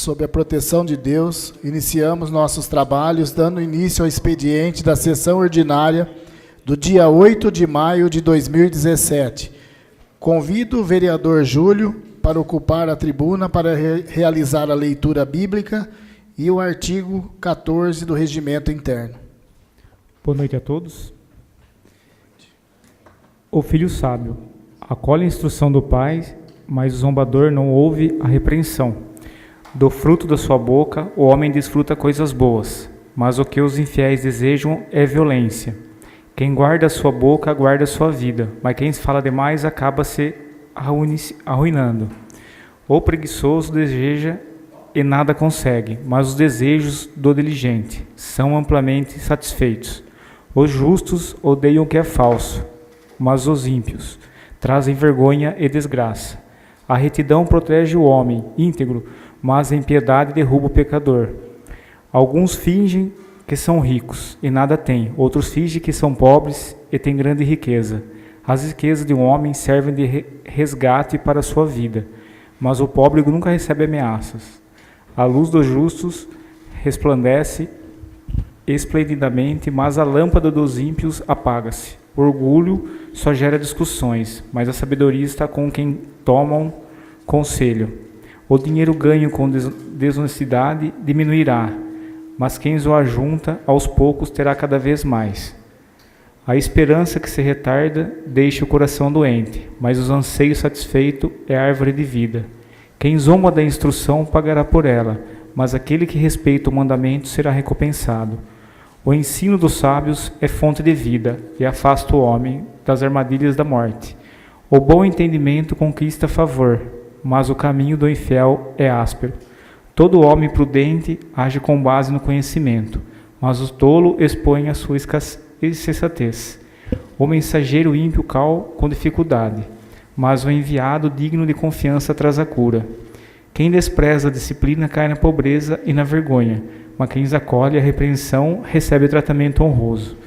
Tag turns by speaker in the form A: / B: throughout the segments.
A: sob a proteção de Deus, iniciamos nossos trabalhos dando início ao expediente da sessão ordinária do dia 8 de maio de 2017. Convido o vereador Júlio para ocupar a tribuna para realizar a leitura bíblica e o artigo 14 do Regimento Interno.
B: Boa noite a todos. O filho sábio acolhe a instrução do pai, mas o zombador não ouve a repreensão. Do fruto da sua boca o homem desfruta coisas boas, mas o que os infiéis desejam é violência. Quem guarda a sua boca guarda a sua vida, mas quem fala demais acaba se arruinando. O preguiçoso deseja e nada consegue, mas os desejos do diligente são amplamente satisfeitos. Os justos odeiam o que é falso, mas os ímpios trazem vergonha e desgraça. A retidão protege o homem íntegro, mas a impiedade derruba o pecador. Alguns fingem que são ricos e nada têm, outros fingem que são pobres e têm grande riqueza. As riquezas de um homem servem de resgate para a sua vida, mas o pobre nunca recebe ameaças. A luz dos justos resplandece esplendidamente, mas a lâmpada dos ímpios apaga-se. O orgulho só gera discussões, mas a sabedoria está com quem tomam conselho. O dinheiro ganho com desonestidade diminuirá, mas quem o ajunta aos poucos terá cada vez mais. A esperança que se retarda deixa o coração doente, mas os anseios satisfeitos é a árvore de vida. Quem zomba da instrução pagará por ela, mas aquele que respeita o mandamento será recompensado. O ensino dos sábios é fonte de vida e afasta o homem das armadilhas da morte. O bom entendimento conquista favor, mas o caminho do infiel é áspero. Todo homem prudente age com base no conhecimento, mas o tolo expõe a sua insensatez. O mensageiro ímpio cala com dificuldade, mas o enviado digno de confiança traz a cura. Quem despreza a disciplina cai na pobreza e na vergonha, mas quem acolhe a repreensão recebe tratamento honroso.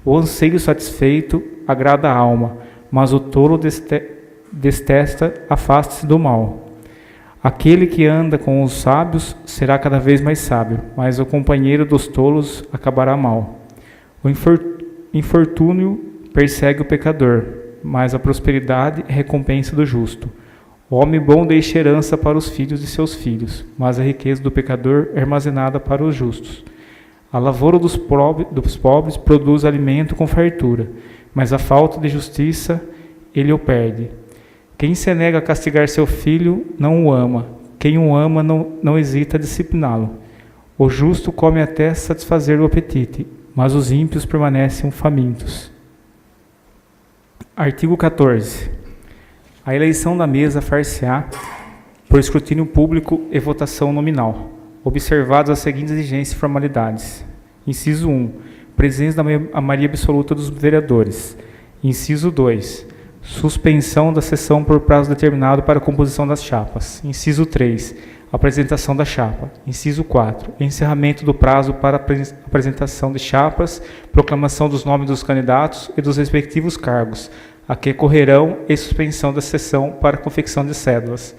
B: O anseio satisfeito agrada a alma, mas o tolo detesta, afasta-se do mal. Aquele que anda com os sábios será cada vez mais sábio, mas o companheiro dos tolos acabará mal. O infortúnio persegue o pecador, mas a prosperidade é recompensa do justo. O homem bom deixa herança para os filhos de seus filhos, mas a riqueza do pecador é armazenada para os justos. A lavoura dos pobres produz alimento com fartura, mas a falta de justiça ele o perde. Quem se nega a castigar seu filho não o ama. Quem o ama não hesita a discipliná-lo. O justo come até satisfazer o apetite, mas os ímpios permanecem famintos. Artigo 14. A eleição da mesa far-se-á por escrutínio público e votação nominal, observadas as seguintes exigências e formalidades. Inciso 1. Presença da maioria absoluta dos vereadores. Inciso 2. Suspensão da sessão por prazo determinado para a composição das chapas. Inciso 3. Apresentação da chapa. Inciso 4. Encerramento do prazo para apresentação de chapas, proclamação dos nomes dos candidatos e dos respectivos cargos, a que correrão, e suspensão da sessão para confecção de cédulas.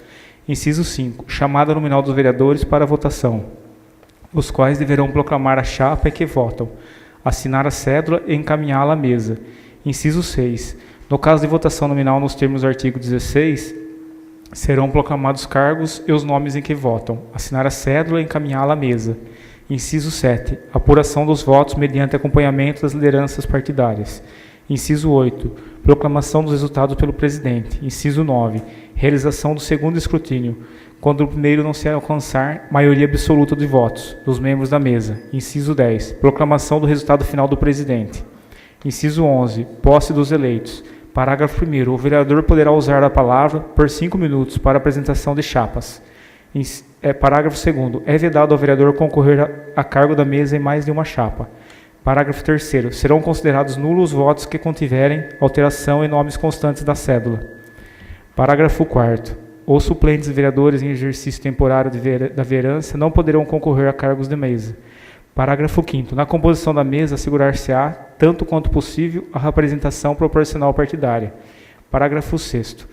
B: Inciso 5. Chamada nominal dos vereadores para votação, os quais deverão proclamar a chapa em que votam, assinar a cédula e encaminhá-la à mesa. Inciso 6. No caso de votação nominal nos termos do artigo 16, serão proclamados cargos e os nomes em que votam, assinar a cédula e encaminhá-la à mesa. Inciso 7. Apuração dos votos mediante acompanhamento das lideranças partidárias. Inciso 8. Proclamação dos resultados pelo presidente. Inciso 9. Realização do segundo escrutínio, quando o primeiro não se alcançar maioria absoluta de votos dos membros da mesa. Inciso 10. Proclamação do resultado final do presidente. Inciso 11. Posse dos eleitos. Parágrafo 1º. O vereador poderá usar a palavra por 5 minutos para apresentação de chapas. Parágrafo 2º. É vedado ao vereador concorrer a cargo da mesa em mais de uma chapa. Parágrafo 3º. Serão considerados nulos os votos que contiverem alteração em nomes constantes da cédula. Parágrafo 4º. Os suplentes vereadores em exercício temporário da vereança não poderão concorrer a cargos de mesa. Parágrafo 5º. Na composição da mesa, assegurar-se-á, tanto quanto possível, a representação proporcional partidária. Parágrafo 6º.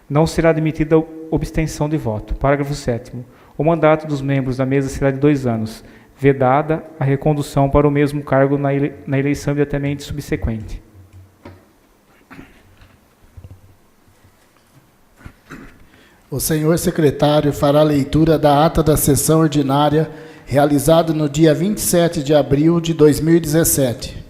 B: Não será admitida obstenção de voto. Parágrafo 7º. O mandato dos membros da mesa será de 2 anos, vedada a recondução para o mesmo cargo na eleição imediatamente subsequente.
A: O senhor secretário fará a leitura da ata da sessão ordinária realizada no dia 27 de abril de 2017.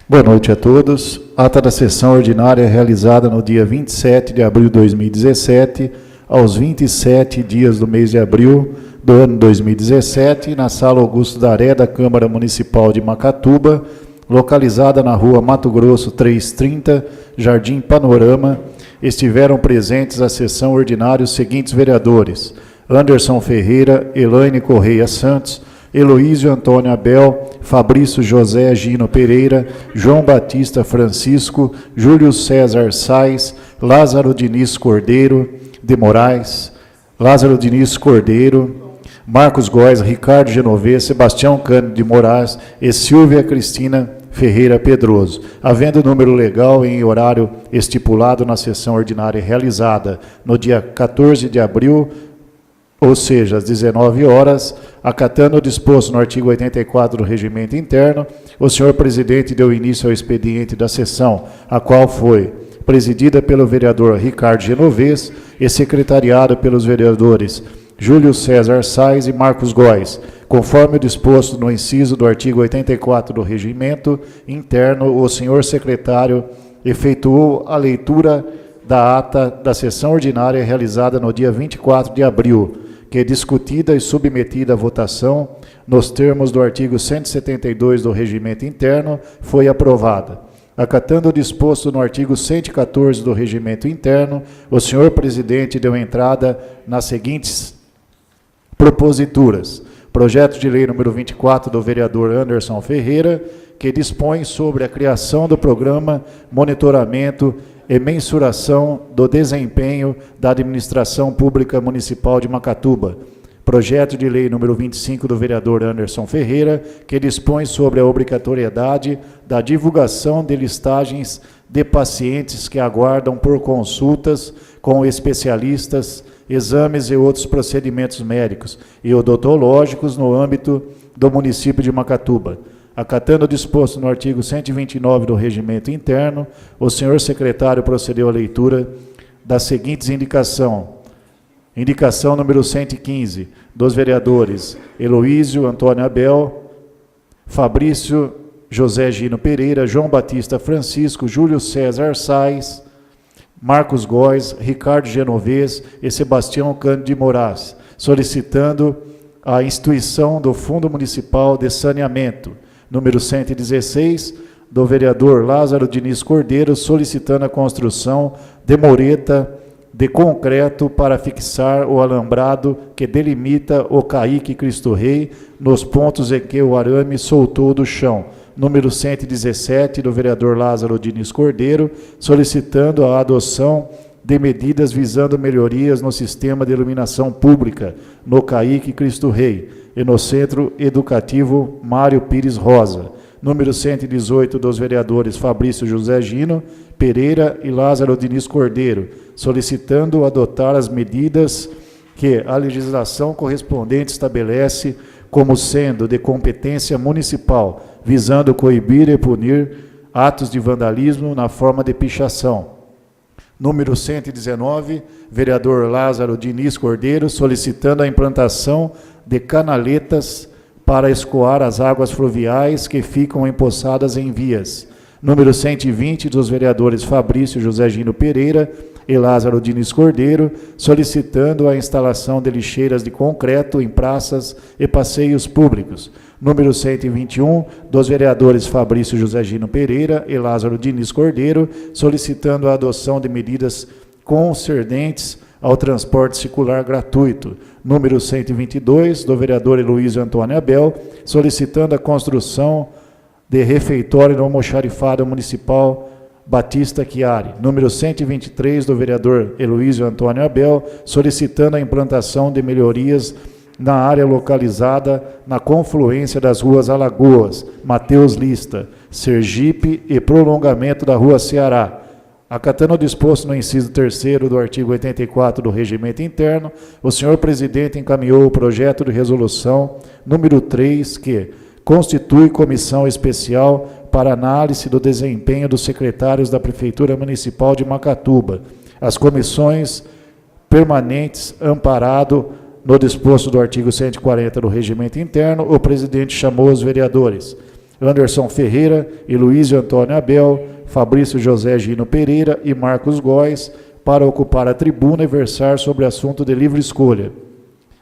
C: Boa noite a todos. Ata da sessão ordinária realizada no dia 27 de abril de 2017, aos 27 dias do mês de abril do ano 2017, na Sala Augusto Daré da Câmara Municipal de Macatuba, localizada na Rua Mato Grosso 330, Jardim Panorama. Estiveram presentes à sessão ordinária os seguintes vereadores: Anderson Ferreira, Elaine Correia Santos, Heloísio Antônio Abel, Fabrício José Gino Pereira, João Batista Francisco, Júlio César Sais, Lázaro Diniz Cordeiro de Moraes, Lázaro Diniz Cordeiro, Marcos Góes, Ricardo Genovez, Sebastião Cândido de Moraes e Silvia Cristina Ferreira Pedroso. Havendo número legal em horário estipulado na sessão ordinária realizada no dia 14 de abril, ou seja, às 19 horas, acatando o disposto no artigo 84 do Regimento Interno, o senhor presidente deu início ao expediente da sessão, a qual foi presidida pelo vereador Ricardo Genovez e secretariado pelos vereadores Júlio César Sais e Marcos Góes, conforme o disposto no inciso do artigo 84 do Regimento Interno. O senhor secretário efetuou a leitura da ata da sessão ordinária realizada no dia 24 de abril, que é discutida e submetida à votação nos termos do artigo 172 do Regimento Interno, foi aprovada. Acatando o disposto no artigo 114 do Regimento Interno, o senhor presidente deu entrada nas seguintes proposituras: projeto de lei número 24 do vereador Anderson Ferreira, que dispõe sobre a criação do programa monitoramento e mensuração do desempenho da administração pública municipal de Macatuba. Projeto de lei número 25 do vereador Anderson Ferreira, que dispõe sobre a obrigatoriedade da divulgação de listagens de pacientes que aguardam por consultas com especialistas, exames e outros procedimentos médicos e odontológicos no âmbito do município de Macatuba. Acatando o disposto no artigo 129 do Regimento Interno, o senhor secretário procedeu à leitura das seguintes indicações. Indicação número 115, dos vereadores Heloísio Antônio Abel, Fabrício José Gino Pereira, João Batista Francisco, Júlio César Sais, Marcos Góes, Ricardo Genovez e Sebastião Cândido de Moraes, solicitando a instituição do Fundo Municipal de Saneamento. Número 116, do vereador Lázaro Diniz Cordeiro, solicitando a construção de mureta de concreto para fixar o alambrado que delimita o Caíque Cristo Rei nos pontos em que o arame soltou do chão. Número 117, do vereador Lázaro Diniz Cordeiro, solicitando a adoção de medidas visando melhorias no sistema de iluminação pública no Caíque Cristo Rei e no Centro Educativo Mário Pires Rosa. Número 118, dos vereadores Fabrício José Gino Pereira e Lázaro Diniz Cordeiro, solicitando adotar as medidas que a legislação correspondente estabelece como sendo de competência municipal, visando coibir e punir atos de vandalismo na forma de pichação. Número 119, vereador Lázaro Diniz Cordeiro, solicitando a implantação de canaletas para escoar as águas fluviais que ficam empoçadas em vias. Número 120, dos vereadores Fabrício José Gino Pereira e Lázaro Diniz Cordeiro, solicitando a instalação de lixeiras de concreto em praças e passeios públicos. Número 121, dos vereadores Fabrício José Gino Pereira e Lázaro Diniz Cordeiro, solicitando a adoção de medidas concernentes ao transporte circular gratuito. Número 122, do vereador Heloísio Antônio Abel, solicitando a construção de refeitório no almoxarifado municipal Batista Chiari. Número 123, do vereador Heloísio Antônio Abel, solicitando a implantação de melhorias na área localizada na confluência das ruas Alagoas, Mateus Lista, Sergipe e prolongamento da Rua Ceará. Acatando o disposto no inciso 3º do artigo 84 do Regimento Interno, o senhor presidente encaminhou o projeto de resolução número 3, que constitui comissão especial para análise do desempenho dos secretários da Prefeitura Municipal de Macatuba. As comissões permanentes, amparado no disposto do artigo 140 do Regimento Interno, o presidente chamou os vereadores Anderson Ferreira e Luísio Antônio Abel, Fabrício José Gino Pereira e Marcos Góes para ocupar a tribuna e versar sobre assunto de livre escolha.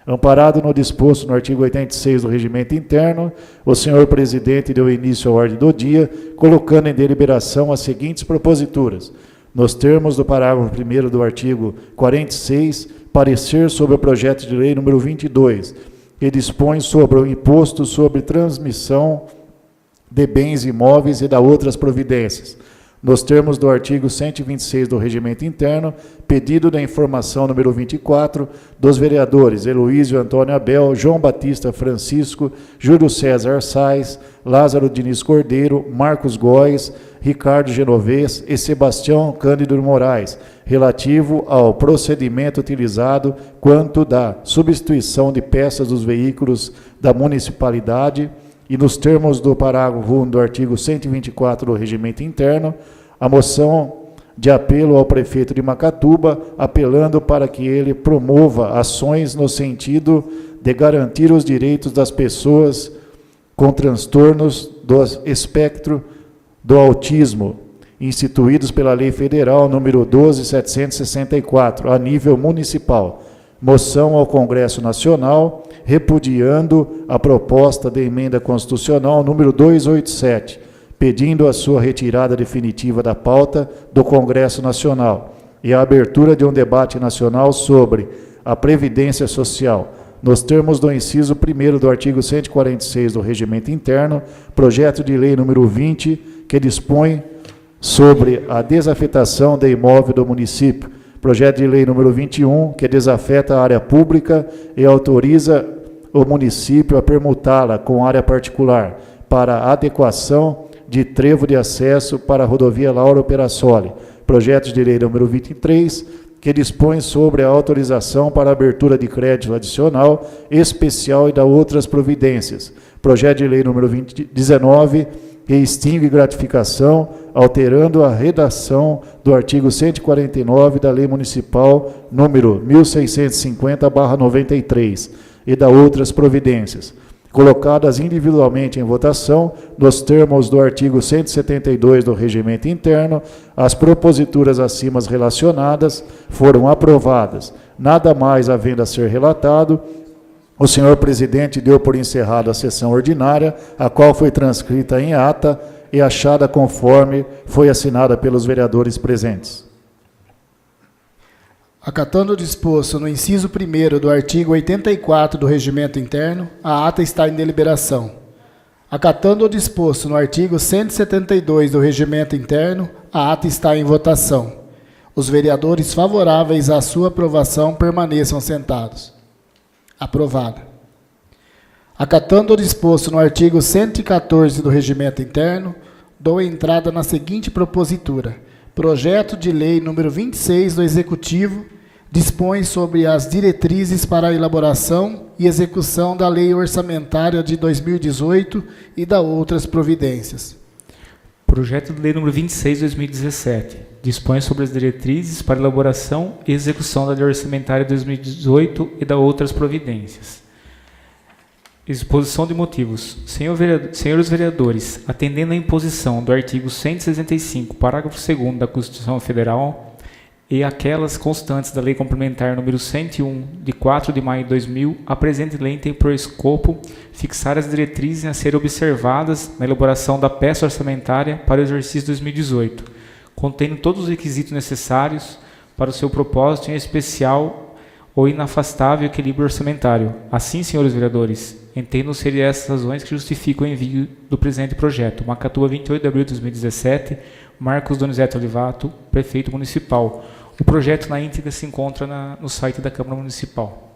C: Amparado no disposto no artigo 86 do Regimento Interno, o senhor presidente deu início à ordem do dia, colocando em deliberação as seguintes proposituras. Nos termos do parágrafo 1º do artigo 46, parecer sobre o projeto de lei número 22, que dispõe sobre o imposto sobre transmissão de bens imóveis e da outras providências. Nos termos do artigo 126 do Regimento Interno, pedido da informação número 24 dos vereadores Heloísio Antônio Abel, João Batista Francisco, Júlio César Sais, Lázaro Diniz Cordeiro, Marcos Góes, Ricardo Genovez e Sebastião Cândido Moraes, relativo ao procedimento utilizado quanto da substituição de peças dos veículos da municipalidade. E nos termos do parágrafo 1 do artigo 124 do Regimento Interno, a moção de apelo ao prefeito de Macatuba, apelando para que ele promova ações no sentido de garantir os direitos das pessoas com transtornos do espectro do autismo, instituídos pela Lei Federal número 12.764, a nível municipal. Moção ao Congresso Nacional, repudiando a proposta de emenda constitucional número 287, pedindo a sua retirada definitiva da pauta do Congresso Nacional e a abertura de um debate nacional sobre a Previdência Social. Nos termos do inciso 1º do artigo 146 do Regimento Interno, projeto de lei número 20, que dispõe sobre a desafetação de imóvel do município. Projeto de lei número 21, que desafeta a área pública e autoriza o município a permutá-la com área particular para adequação de trevo de acesso para a rodovia Lauro Perassoli. Projeto de lei número 23, que dispõe sobre a autorização para abertura de crédito adicional especial e da outras providências. Projeto de lei número 19, que extingue gratificação, alterando a redação do artigo 149 da Lei Municipal número 1650/93 e da outras providências, colocadas individualmente em votação, nos termos do artigo 172 do Regimento Interno, as proposituras acima relacionadas foram aprovadas. Nada mais havendo a ser relatado, o senhor presidente deu por encerrada a sessão ordinária, a qual foi transcrita em ata e achada conforme foi assinada pelos vereadores presentes.
A: Acatando o disposto no inciso 1º do artigo 84 do Regimento Interno, a ata está em deliberação. Acatando o disposto no artigo 172 do Regimento Interno, a ata está em votação. Os vereadores favoráveis à sua aprovação permaneçam sentados. Aprovada. Acatando o disposto no artigo 114 do Regimento Interno, dou entrada na seguinte propositura. Projeto de lei número 26 do Executivo dispõe sobre as diretrizes para a elaboração e execução da Lei Orçamentária de 2018 e da outras providências.
B: Projeto de lei número 26 de 2017 dispõe sobre as diretrizes para elaboração e execução da Lei Orçamentária de 2018 e da outras providências. Exposição de motivos. Senhores vereadores, atendendo à imposição do artigo 165, parágrafo 2º da Constituição Federal e aquelas constantes da Lei Complementar número 101, de 4 de maio de 2000, a presente lei tem por escopo fixar as diretrizes a serem observadas na elaboração da peça orçamentária para o exercício 2018, contendo todos os requisitos necessários para o seu propósito, em especial o inafastável equilíbrio orçamentário. Assim, senhores vereadores, entendo ser essas razões que justificam o envio do presente projeto. Macatuba, 28 de abril de 2017, Marcos Donizete Olivato, prefeito municipal. O projeto na íntegra se encontra no site da Câmara Municipal.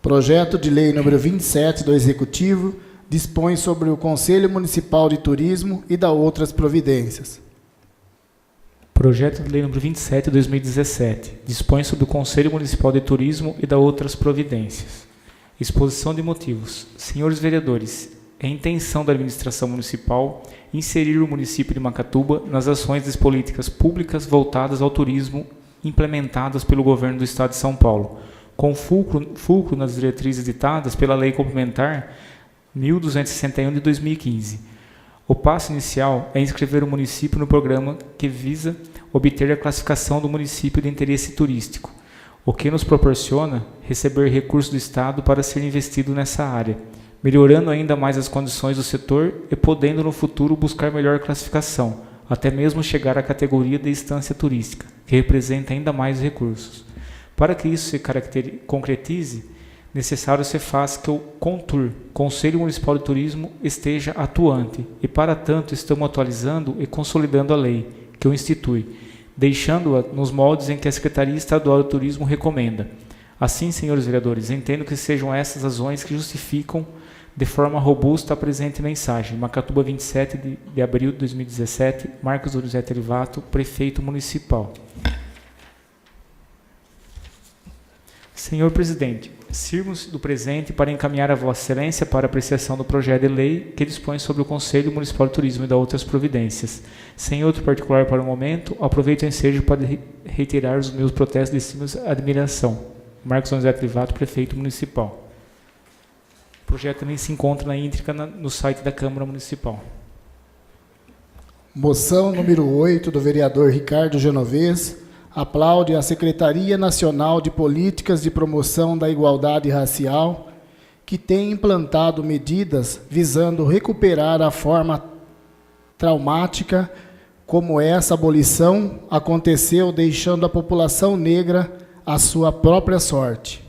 A: Projeto de lei número 27 do Executivo dispõe sobre o Conselho Municipal de Turismo e da outras providências.
B: Projeto de Lei nº 27, de 2017, dispõe sobre o Conselho Municipal de Turismo e da outras providências. Exposição de motivos. Senhores vereadores, é intenção da administração municipal inserir o município de Macatuba nas ações das políticas públicas voltadas ao turismo implementadas pelo governo do Estado de São Paulo, com fulcro nas diretrizes ditadas pela Lei Complementar 1261 de 2015. O passo inicial é inscrever o município no programa que visa obter a classificação do município de interesse turístico, o que nos proporciona receber recursos do Estado para ser investido nessa área, melhorando ainda mais as condições do setor e podendo no futuro buscar melhor classificação, até mesmo chegar à categoria de instância turística, que representa ainda mais recursos. Para que isso se concretize, necessário se faz que o CONTUR, Conselho Municipal de Turismo, esteja atuante, e para tanto estamos atualizando e consolidando a lei que o institui, deixando-a nos moldes em que a Secretaria Estadual de Turismo recomenda. Assim, senhores vereadores, entendo que sejam essas razões que justificam de forma robusta a presente mensagem. Macatuba, 27 de abril de 2017, Marcos Donizete Elivato, Prefeito Municipal. Senhor Presidente, sirvo-se do presente para encaminhar a Vossa Excelência para apreciação do projeto de lei que dispõe sobre o Conselho Municipal de Turismo e da outras providências. Sem outro particular para o momento, aproveito o ensejo para reiterar os meus protestos de estima e admiração. Marcos Donizete Elivato, Prefeito Municipal. O projeto também se encontra na íntegra no site da Câmara Municipal.
A: Moção número 8 do vereador Ricardo Genovez aplaude a Secretaria Nacional de Políticas de Promoção da Igualdade Racial, que tem implantado medidas visando recuperar a forma traumática como essa abolição aconteceu, deixando a população negra à sua própria sorte.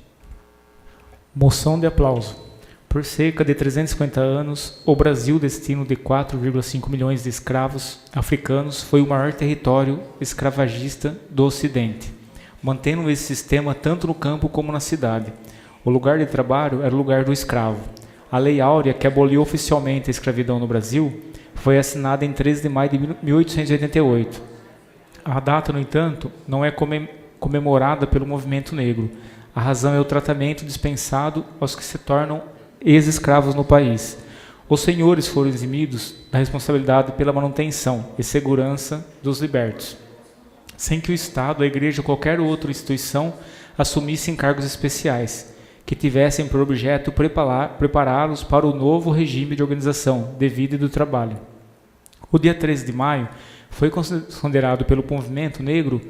B: Moção de aplauso. Por cerca de 350 anos, o Brasil, destino de 4,5 milhões de escravos africanos, foi o maior território escravagista do Ocidente, mantendo esse sistema tanto no campo como na cidade. O lugar de trabalho era o lugar do escravo. A Lei Áurea, que aboliu oficialmente a escravidão no Brasil, foi assinada em 13 de maio de 1888. A data, no entanto, não é comemorada pelo movimento negro. A razão é o tratamento dispensado aos que se tornam ex-escravos no país. Os senhores foram eximidos da responsabilidade pela manutenção e segurança dos libertos, sem que o Estado, a Igreja ou qualquer outra instituição assumissem cargos especiais, que tivessem por objeto prepará-los para o novo regime de organização de vida e do trabalho. O dia 13 de maio foi considerado pelo movimento negro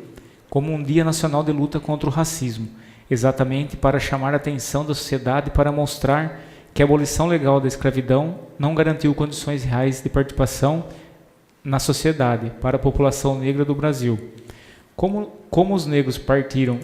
B: como um dia nacional de luta contra o racismo, exatamente para chamar a atenção da sociedade para mostrar que a abolição legal da escravidão não garantiu condições reais de participação na sociedade para a população negra do Brasil. Como os negros partiram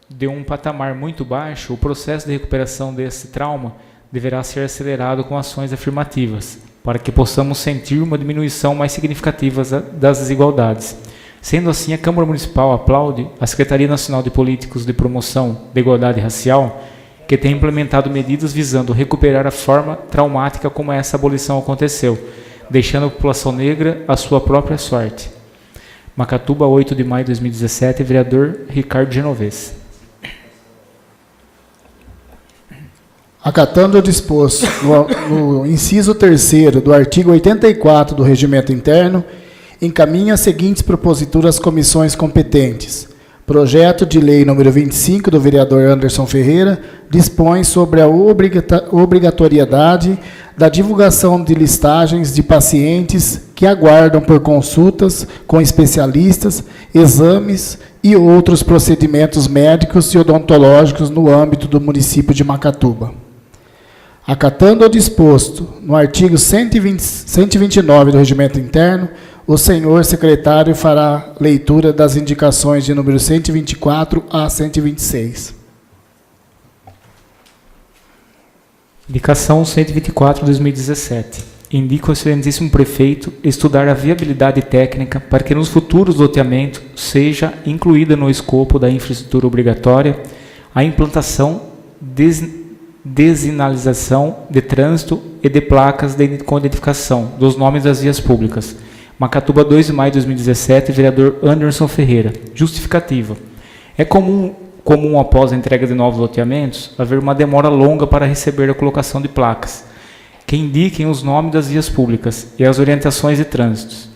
B: de um patamar muito baixo, o processo de recuperação desse trauma deverá ser acelerado com ações afirmativas, para que possamos sentir uma diminuição mais significativa das desigualdades. Sendo assim, a Câmara Municipal aplaude a Secretaria Nacional de Políticas de Promoção da Igualdade Racial, que tem implementado medidas visando recuperar a forma traumática como essa abolição aconteceu, deixando a população negra à sua própria sorte. Macatuba, 8 de maio de 2017, vereador Ricardo Genovez.
A: Acatando o disposto no inciso 3º do artigo 84 do Regimento Interno, encaminha as seguintes proposituras às comissões competentes. Projeto de Lei número 25 do vereador Anderson Ferreira dispõe sobre a obrigatoriedade da divulgação de listagens de pacientes que aguardam por consultas com especialistas, exames e outros procedimentos médicos e odontológicos no âmbito do município de Macatuba. Acatando o disposto no artigo 129 do Regimento Interno, o senhor secretário fará leitura das indicações de número 124 a 126.
B: Indicação 124 de 2017. Indica o excelentíssimo prefeito estudar a viabilidade técnica para que nos futuros loteamentos seja incluída no escopo da infraestrutura obrigatória a implantação, desinalização de trânsito e de placas com identificação dos nomes das vias públicas, Macatuba, 2 de maio de 2017, vereador Anderson Ferreira. Justificativa. É comum após a entrega de novos loteamentos, haver uma demora longa para receber a colocação de placas, que indiquem os nomes das vias públicas e as orientações de trânsitos.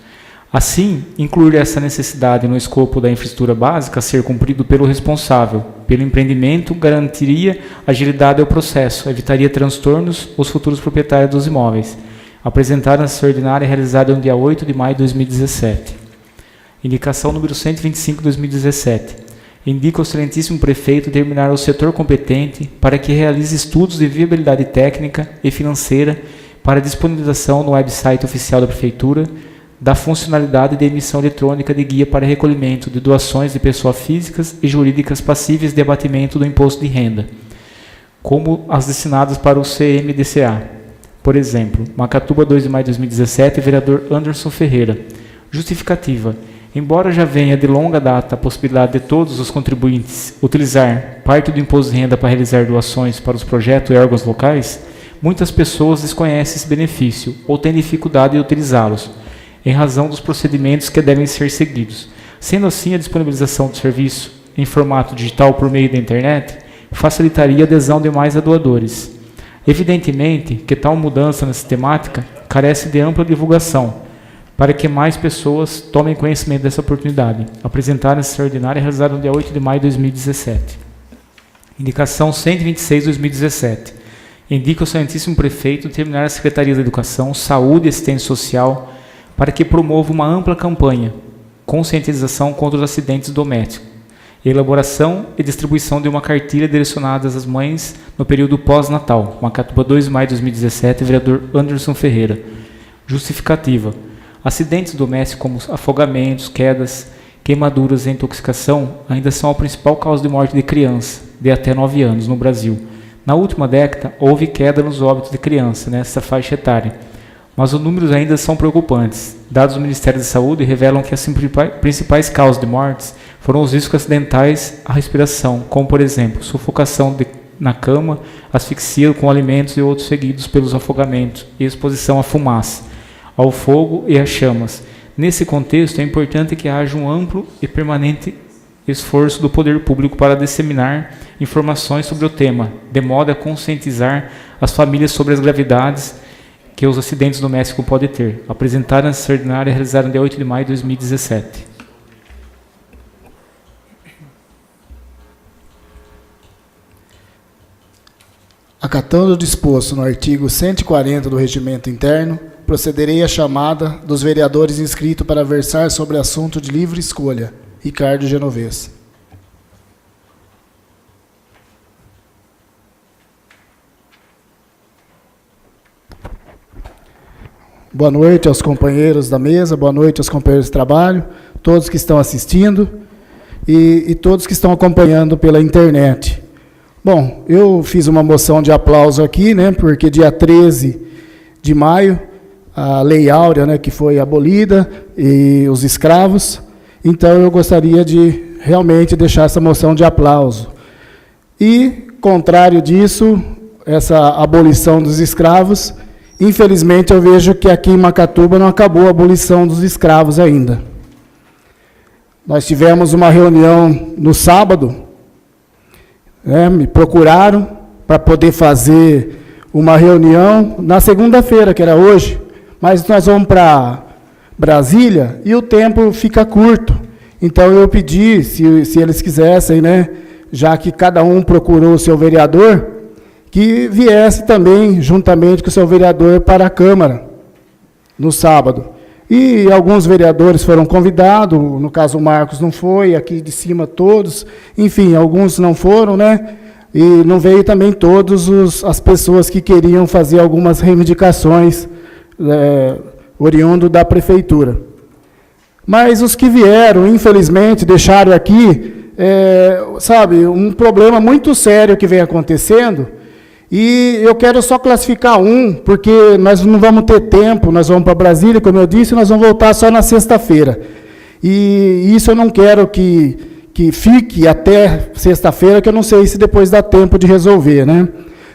B: Assim, incluir essa necessidade no escopo da infraestrutura básica a ser cumprido pelo responsável pelo empreendimento garantiria agilidade ao processo, evitaria transtornos aos futuros proprietários dos imóveis. Apresentada na sessão ordinária realizada no dia 8 de maio de 2017. Indicação número 125 de 2017. Indica o excelentíssimo prefeito determinar ao setor competente para que realize estudos de viabilidade técnica e financeira para disponibilização no website oficial da Prefeitura da funcionalidade de emissão eletrônica de guia para recolhimento de doações de pessoas físicas e jurídicas passíveis de abatimento do imposto de renda, como as destinadas para o CMDCA. Por exemplo, Macatuba, 2 de maio de 2017, vereador Anderson Ferreira. Justificativa. Embora já venha de longa data a possibilidade de todos os contribuintes utilizar parte do imposto de renda para realizar doações para os projetos e órgãos locais, muitas pessoas desconhecem esse benefício ou têm dificuldade de utilizá-los, em razão dos procedimentos que devem ser seguidos. Sendo assim, a disponibilização do serviço em formato digital por meio da internet facilitaria a adesão de mais doadores. Evidentemente que tal mudança na sistemática carece de ampla divulgação, para que mais pessoas tomem conhecimento dessa oportunidade. Apresentada na sessão ordinária realizada no dia 8 de maio de 2017. Indicação 126 de 2017. Indica o excelentíssimo prefeito determinar a Secretaria da Educação, Saúde e Assistência Social para que promova uma ampla campanha, conscientização contra os acidentes domésticos, elaboração e distribuição de uma cartilha direcionada às mães no período pós-natal. Macatuba, 2 de maio de 2017, vereador Anderson Ferreira. Justificativa. Acidentes domésticos como afogamentos, quedas, queimaduras e intoxicação ainda são a principal causa de morte de criança de até 9 anos no Brasil. Na última década, houve queda nos óbitos de criança nessa faixa etária, mas os números ainda são preocupantes. Dados do Ministério da Saúde revelam que as principais causas de mortes foram os riscos acidentais à respiração, como, por exemplo, sufocação na cama, asfixia com alimentos e outros seguidos pelos afogamentos e exposição à fumaça, ao fogo e às chamas. Nesse contexto, é importante que haja um amplo e permanente esforço do poder público para disseminar informações sobre o tema, de modo a conscientizar as famílias sobre as gravidades que os acidentes domésticos podem ter. Apresentada na sessão ordinária realizada no dia 8 de maio de 2017.
A: Acatando o disposto no artigo 140 do Regimento Interno, procederei à chamada dos vereadores inscritos para versar sobre assunto de livre escolha. Ricardo Genovez. Boa noite aos companheiros da mesa, boa noite aos companheiros de trabalho, todos que estão assistindo e todos que estão acompanhando pela internet. Bom, eu fiz uma moção de aplauso aqui, né, porque dia 13 de maio, a Lei Áurea, né, que foi abolida, e os escravos, então eu gostaria de realmente deixar essa moção de aplauso. E, contrário disso, essa abolição dos escravos, infelizmente eu vejo que aqui em Macatuba não acabou a abolição dos escravos ainda. Nós tivemos uma reunião no sábado, me procuraram para poder fazer uma reunião na segunda-feira, que era hoje, mas nós vamos para Brasília e o tempo fica curto. Então eu pedi, se eles quisessem, né, já que cada um procurou o seu vereador, que viesse também, juntamente com o seu vereador, para a Câmara, no sábado. E alguns vereadores foram convidados, no caso o Marcos não foi, aqui de cima todos, enfim, alguns não foram, né? E não veio também todas as pessoas que queriam fazer algumas reivindicações oriundo da prefeitura. Mas os que vieram, infelizmente, deixaram aqui, um problema muito sério que vem acontecendo. E eu quero só classificar porque nós não vamos ter tempo, nós vamos para Brasília, como eu disse, nós vamos voltar só na sexta-feira. E isso eu não quero que fique até sexta-feira, que eu não sei se depois dá tempo de resolver, né?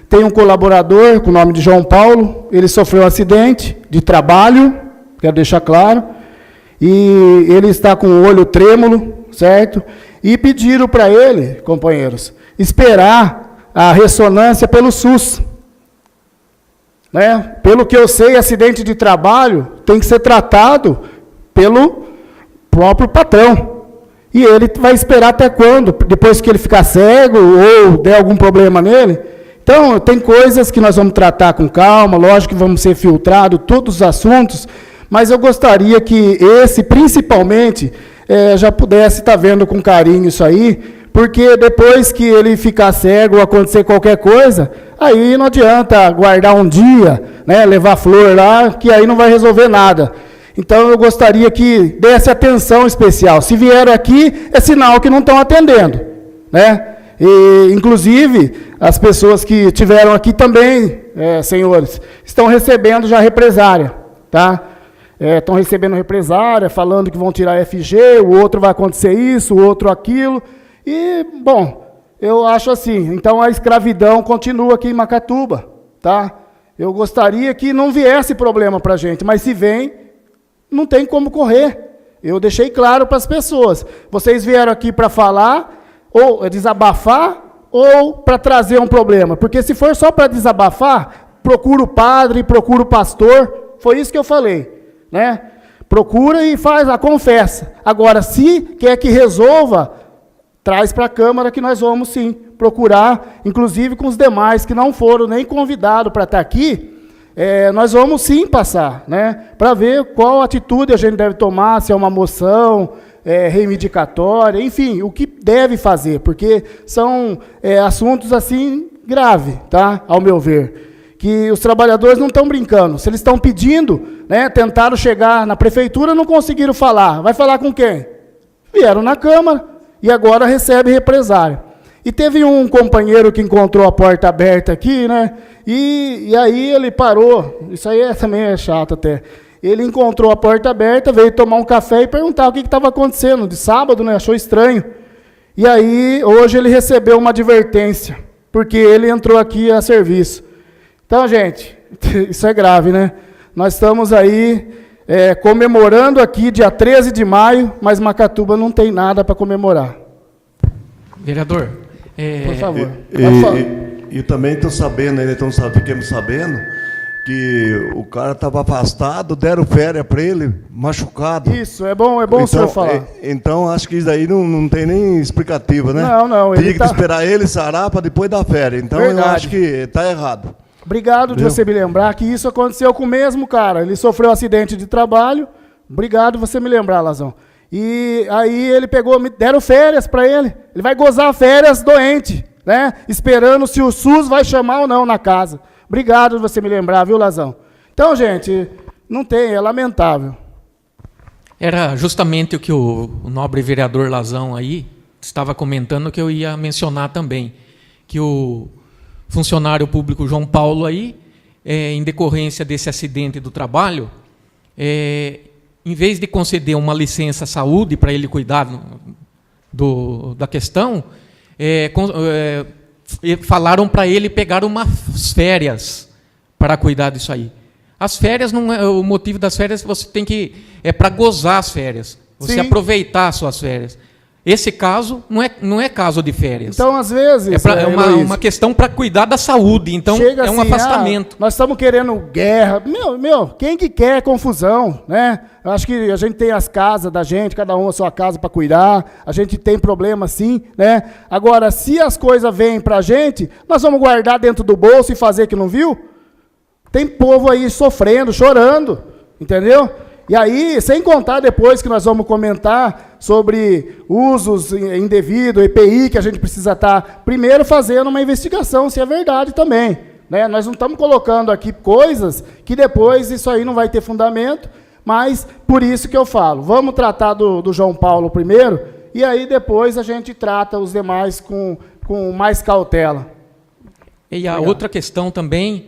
A: Tem um colaborador com o nome de João Paulo, ele sofreu um acidente de trabalho, quero deixar claro, e ele está com o olho trêmulo, certo? E pediram para ele, companheiros, esperar a ressonância pelo SUS. Né? Pelo que eu sei, acidente de trabalho tem que ser tratado pelo próprio patrão. E ele vai esperar até quando? Depois que ele ficar cego ou der algum problema nele? Então, tem coisas que nós vamos tratar com calma, lógico que vamos ser filtrados todos os assuntos, mas eu gostaria que esse, principalmente, já pudesse estar vendo com carinho isso aí, porque depois que ele ficar cego ou acontecer qualquer coisa, aí não adianta guardar um dia, né, levar flor lá, que aí não vai resolver nada. Então, eu gostaria que desse atenção especial. Se vieram aqui, é sinal que não estão atendendo. Né? E, inclusive, as pessoas que tiveram aqui também, senhores, estão recebendo já represária. Tá? Estão recebendo represária, falando que vão tirar FG, o outro vai acontecer isso, o outro aquilo. E, bom, eu acho assim, então a escravidão continua aqui em Macatuba, tá? Eu gostaria que não viesse problema para a gente, mas se vem, não tem como correr. Eu deixei claro para as pessoas. Vocês vieram aqui para falar, ou desabafar, ou para trazer um problema. Porque se for só para desabafar, procura o padre, procura o pastor, foi isso que eu falei, né? Procura e faz a confessa. Agora, se quer que resolva, traz para a Câmara que nós vamos, sim, procurar, inclusive com os demais que não foram nem convidados para estar aqui, nós vamos, sim, passar, né, para ver qual atitude a gente deve tomar, se é uma moção, reivindicatória, enfim, o que deve fazer, porque são assuntos, assim, graves, tá, ao meu ver, que os trabalhadores não estão brincando. Se eles estão pedindo, né, tentaram chegar na prefeitura, não conseguiram falar. Vai falar com quem? Vieram na Câmara. E agora recebe represária. E teve um companheiro que encontrou a porta aberta aqui, né? E aí ele parou, isso aí também é chato até. Ele encontrou a porta aberta, veio tomar um café e perguntar o que estava acontecendo. De sábado, né? Achou estranho. E aí, hoje ele recebeu uma advertência, porque ele entrou aqui a serviço. Então, gente, isso é grave, né? Nós estamos aí comemorando aqui dia 13 de maio, mas Macatuba não tem nada para comemorar.
D: Vereador,
A: por favor.
E: E também estou sabendo, fiquemos sabendo, que o cara estava afastado, deram férias para ele, machucado.
A: Isso, é bom então, o senhor falar.
E: Então, acho que isso daí não tem nem explicativa, né?
A: Não.
E: Tinha que esperar ele sarar para depois dar férias. Então, verdade. Eu acho que está errado.
A: Obrigado de você me lembrar que isso aconteceu com o mesmo cara. Ele sofreu um acidente de trabalho. Obrigado você me lembrar, Lazão. E aí ele deram férias para ele. Ele vai gozar férias doente, né? Esperando se o SUS vai chamar ou não na casa. Obrigado de você me lembrar, viu, Lazão? Então, gente, não tem, é lamentável.
D: Era justamente o que o nobre vereador Lazão aí estava comentando, que eu ia mencionar também, que o funcionário público João Paulo aí, em decorrência desse acidente do trabalho, em vez de conceder uma licença saúde para ele cuidar da questão, falaram para ele pegar umas férias para cuidar disso aí. As férias, não é o motivo das férias, você tem que para gozar as férias, você
A: Sim.
D: aproveitar as suas férias. Esse caso não é caso de férias.
A: Então, às vezes...
D: É uma questão para cuidar da saúde. Então,
A: chega
D: é um
A: assim,
D: afastamento.
A: Nós estamos querendo guerra. Quem que quer confusão, né? Eu acho que a gente tem as casas da gente, cada um a sua casa para cuidar. A gente tem problema, sim, né? Agora, se as coisas vêm para a gente, nós vamos guardar dentro do bolso e fazer que não viu? Tem povo aí sofrendo, chorando, entendeu? E aí, sem contar depois que nós vamos comentar sobre usos indevidos, EPI, que a gente precisa estar primeiro fazendo uma investigação, se é verdade também. Né? Nós não estamos colocando aqui coisas que depois isso aí não vai ter fundamento, mas por isso que eu falo, vamos tratar do João Paulo primeiro, e aí depois a gente trata os demais com mais cautela.
D: E a outra questão também,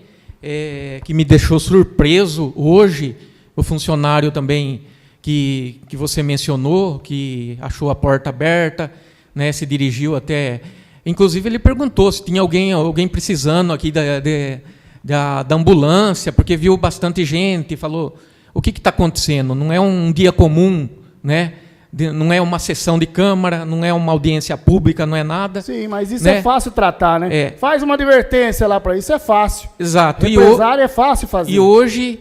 D: que me deixou surpreso hoje, o funcionário também que você mencionou, que achou a porta aberta, né, se dirigiu até... Inclusive, ele perguntou se tinha alguém precisando aqui da ambulância, porque viu bastante gente, falou... O que está acontecendo? Não é um dia comum, né? Não é uma sessão de Câmara, não é uma audiência pública, não é nada.
A: Sim, mas isso
D: né?
A: é fácil tratar, né?
D: É.
A: Faz uma advertência lá para isso, é fácil.
D: Exato.
A: Empresário é fácil fazer.
D: E hoje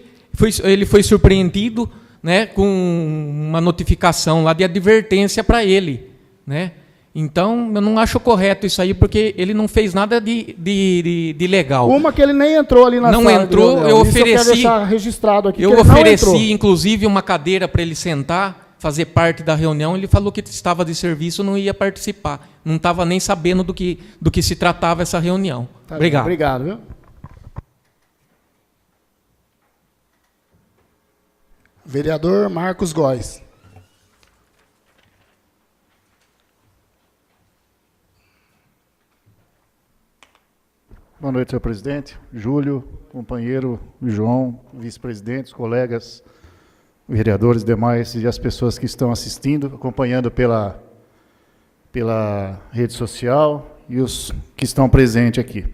D: ele foi surpreendido, né, com uma notificação lá de advertência para ele, né? Então, eu não acho correto isso aí, porque ele não fez nada de legal.
A: Uma que ele nem entrou ali na
D: não
A: sala.
D: Não entrou,
A: eu
D: ofereci.
A: Eu quero deixar registrado aqui.
D: Eu ofereci, inclusive, uma cadeira para ele sentar, fazer parte da reunião. Ele falou que estava de serviço, não ia participar. Não estava nem sabendo do que se tratava essa reunião.
A: Tá
D: obrigado.
A: Bem, obrigado, viu? Vereador Marcos Góes.
C: Boa noite, senhor presidente. Júlio, companheiro João, vice-presidentes, colegas, vereadores, demais e as pessoas que estão assistindo, acompanhando pela rede social e os que estão presentes aqui.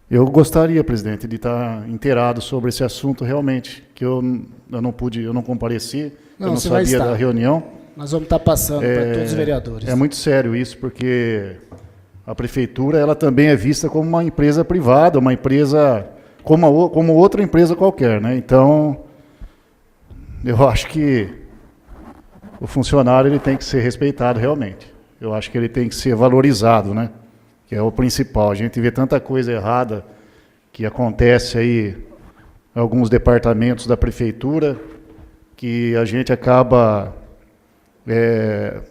C: Eu gostaria, presidente, de estar inteirado sobre esse assunto realmente, que eu não compareci, eu não sabia da reunião.
A: Nós vamos estar passando para todos os vereadores.
C: É muito sério isso, porque a prefeitura ela também é vista como uma empresa privada, uma empresa como outra empresa qualquer, né? Então, eu acho que o funcionário ele tem que ser respeitado realmente. Eu acho que ele tem que ser valorizado, né? Que é o principal. A gente vê tanta coisa errada que acontece aí em alguns departamentos da prefeitura que a gente acaba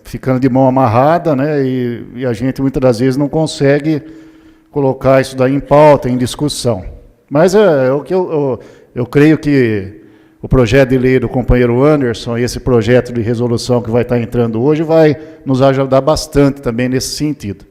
C: ficando de mão amarrada, né? E a gente muitas das vezes não consegue colocar isso daí em pauta, em discussão. Mas o que eu creio que o projeto de lei do companheiro Anderson e esse projeto de resolução que vai estar entrando hoje vai nos ajudar bastante também nesse sentido.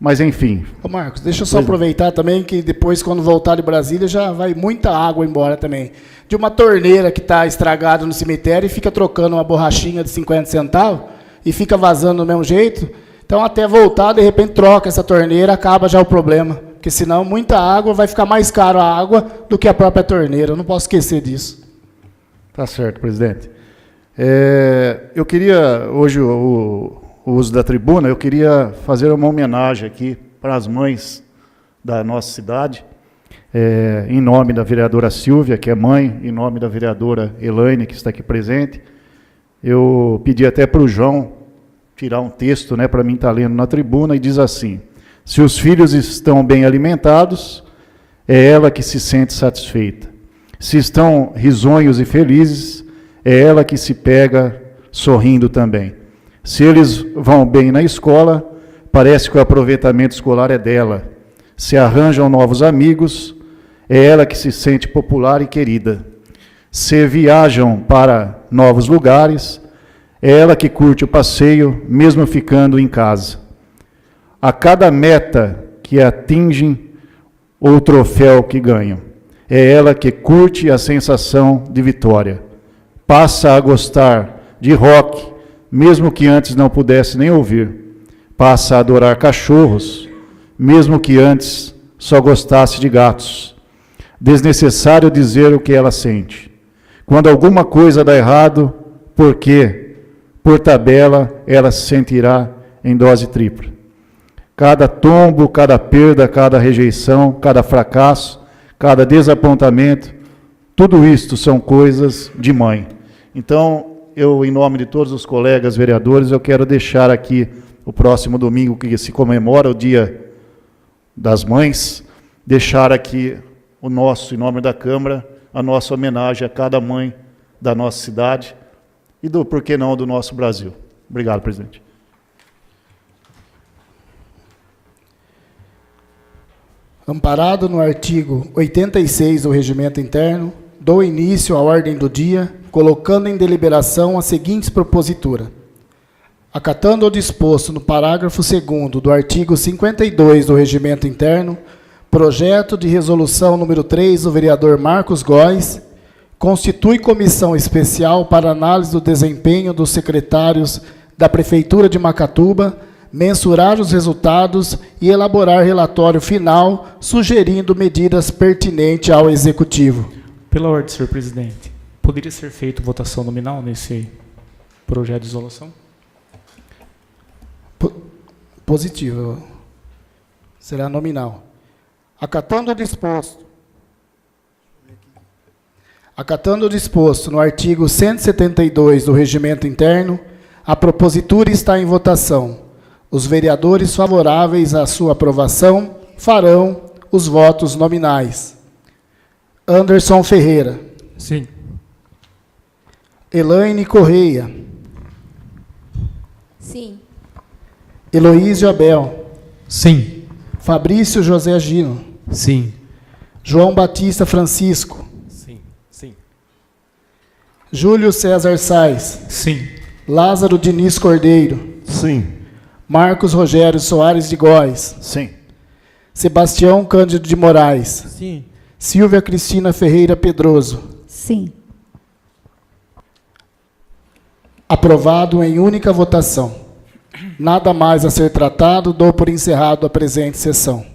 C: Mas, enfim.
A: Ô Marcos, deixa eu só aproveitar também que depois, quando voltar de Brasília, já vai muita água embora também. De uma torneira que está estragada no cemitério e fica trocando uma borrachinha de 50 centavos e fica vazando do mesmo jeito. Então, até voltar, de repente, troca essa torneira, acaba já o problema. Porque, senão, muita água, vai ficar mais caro a água do que a própria torneira. Eu não posso esquecer disso.
C: Tá certo, presidente. Eu queria, hoje, o uso da tribuna, eu queria fazer uma homenagem aqui para as mães da nossa cidade, em nome da vereadora Silvia, que é mãe, em nome da vereadora Elaine, que está aqui presente. Eu pedi até para o João tirar um texto, né, para mim estar lendo na tribuna, e diz assim: se os filhos estão bem alimentados, é ela que se sente satisfeita. Se estão risonhos e felizes, é ela que se pega sorrindo também. Se eles vão bem na escola, parece que o aproveitamento escolar é dela. Se arranjam novos amigos, é ela que se sente popular e querida. Se viajam para novos lugares, é ela que curte o passeio, mesmo ficando em casa. A cada meta que atingem ou troféu que ganham, é ela que curte a sensação de vitória. Passa a gostar de rock, mesmo que antes não pudesse nem ouvir. Passa a adorar cachorros, mesmo que antes só gostasse de gatos. Desnecessário dizer o que ela sente. Quando alguma coisa dá errado, por quê? Por tabela, ela se sentirá em dose tripla. Cada tombo, cada perda, cada rejeição, cada fracasso, cada desapontamento, tudo isto são coisas de mãe. Então, eu, em nome de todos os colegas vereadores, eu quero deixar aqui o próximo domingo, que se comemora o Dia das Mães, deixar aqui o nosso, em nome da Câmara, a nossa homenagem a cada mãe da nossa cidade e, por que não, do nosso Brasil. Obrigado, presidente.
A: Amparado no artigo 86 do Regimento Interno, dou início à ordem do dia, colocando em deliberação a seguinte propositura. Acatando o disposto no parágrafo 2º do artigo 52 do Regimento Interno, projeto de resolução número 3 do vereador Marcos Góes, constitui comissão especial para análise do desempenho dos secretários da Prefeitura de Macatuba, mensurar os resultados e elaborar relatório final, sugerindo medidas pertinentes ao Executivo.
B: Pela ordem, senhor presidente. Poderia ser feito votação nominal nesse projeto de isolação?
A: Positivo. Será nominal. Acatando o disposto no artigo 172 do Regimento Interno, a propositura está em votação. Os vereadores favoráveis à sua aprovação farão os votos nominais. Anderson Ferreira.
B: Sim.
A: Elaine Correia.
F: Sim.
A: Heloísio Abel.
D: Sim.
A: Fabrício José Gino.
D: Sim.
A: João Batista Francisco.
B: Sim. Sim.
A: Júlio César Sais.
B: Sim.
A: Lázaro Diniz Cordeiro.
E: Sim.
A: Marcos Rogério Soares de Góes.
C: Sim.
A: Sebastião Cândido de Moraes.
D: Sim.
A: Silvia Cristina Ferreira Pedroso.
F: Sim.
A: Aprovado em única votação. Nada mais a ser tratado, dou por encerrado a presente sessão.